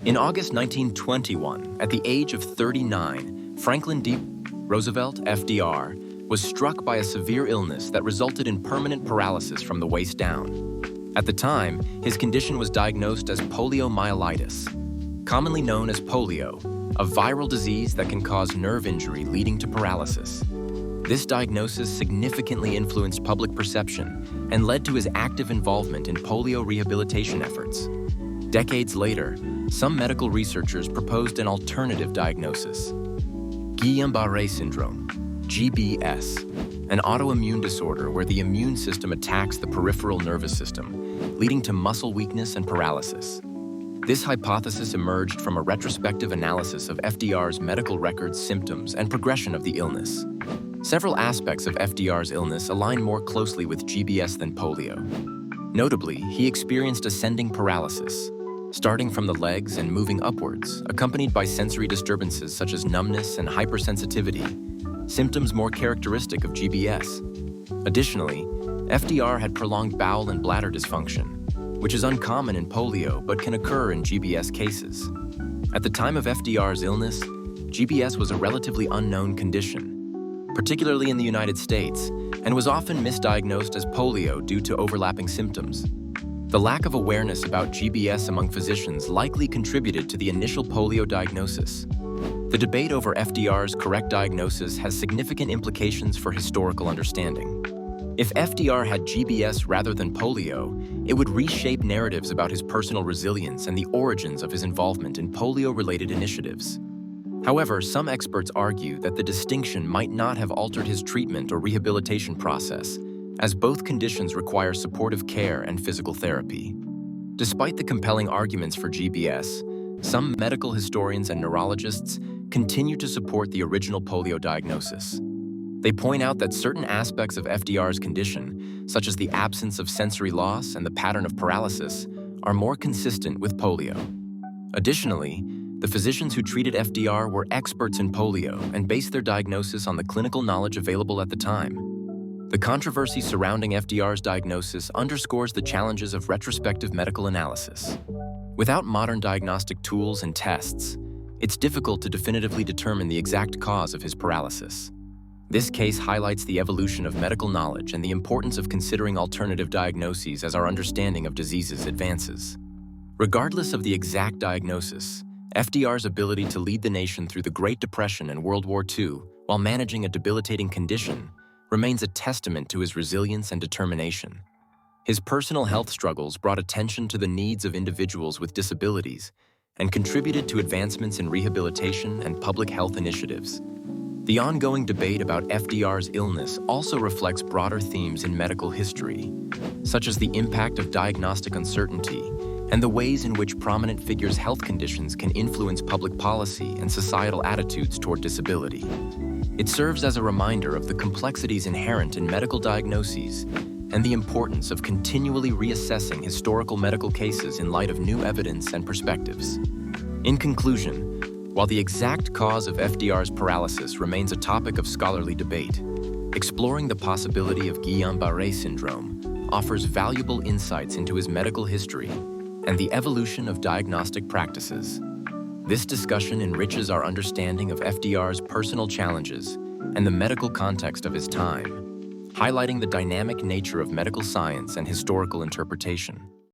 In August 1921, at the age of 39, Franklin D. Roosevelt, FDR, was struck by a severe illness that resulted in permanent paralysis from the waist down. At the time, his condition was diagnosed as poliomyelitis, commonly known as polio, a viral disease that can cause nerve injury leading to paralysis. This diagnosis significantly influenced public perception and led to his active involvement in polio rehabilitation efforts. Decades later, some medical researchers proposed an alternative diagnosis: Guillain-Barré syndrome, GBS, an autoimmune disorder where the immune system attacks the peripheral nervous system, leading to muscle weakness and paralysis. This hypothesis emerged from a retrospective analysis of FDR's medical records, symptoms, and progression of the illness. Several aspects of FDR's illness align more closely with GBS than polio. Notably, he experienced ascending paralysis, starting from the legs and moving upwards, accompanied by sensory disturbances such as numbness and hypersensitivity, symptoms more characteristic of GBS. Additionally, FDR had prolonged bowel and bladder dysfunction, which is uncommon in polio but can occur in GBS cases. At the time of FDR's illness, GBS was a relatively unknown condition, particularly in the United States, and was often misdiagnosed as polio due to overlapping symptoms. The lack of awareness about GBS among physicians likely contributed to the initial polio diagnosis. The debate over FDR's correct diagnosis has significant implications for historical understanding. If FDR had GBS rather than polio, it would reshape narratives about his personal resilience and the origins of his involvement in polio-related initiatives. However, some experts argue that the distinction might not have altered his treatment or rehabilitation process, as both conditions require supportive care and physical therapy. Despite the compelling arguments for GBS, some medical historians and neurologists continue to support the original polio diagnosis. They point out that certain aspects of FDR's condition, such as the absence of sensory loss and the pattern of paralysis, are more consistent with polio. Additionally, the physicians who treated FDR were experts in polio and based their diagnosis on the clinical knowledge available at the time. The controversy surrounding FDR's diagnosis underscores the challenges of retrospective medical analysis. Without modern diagnostic tools and tests, it's difficult to definitively determine the exact cause of his paralysis. This case highlights the evolution of medical knowledge and the importance of considering alternative diagnoses as our understanding of diseases advances. Regardless of the exact diagnosis, FDR's ability to lead the nation through the Great Depression and World War II while managing a debilitating condition remains a testament to his resilience and determination. His personal health struggles brought attention to the needs of individuals with disabilities and contributed to advancements in rehabilitation and public health initiatives. The ongoing debate about FDR's illness also reflects broader themes in medical history, such as the impact of diagnostic uncertainty and the ways in which prominent figures' health conditions can influence public policy and societal attitudes toward disability. It serves as a reminder of the complexities inherent in medical diagnoses and the importance of continually reassessing historical medical cases in light of new evidence and perspectives. In conclusion, while the exact cause of FDR's paralysis remains a topic of scholarly debate, exploring the possibility of Guillain-Barré syndrome offers valuable insights into his medical history and the evolution of diagnostic practices. This discussion enriches our understanding of FDR's personal challenges and the medical context of his time, highlighting the dynamic nature of medical science and historical interpretation.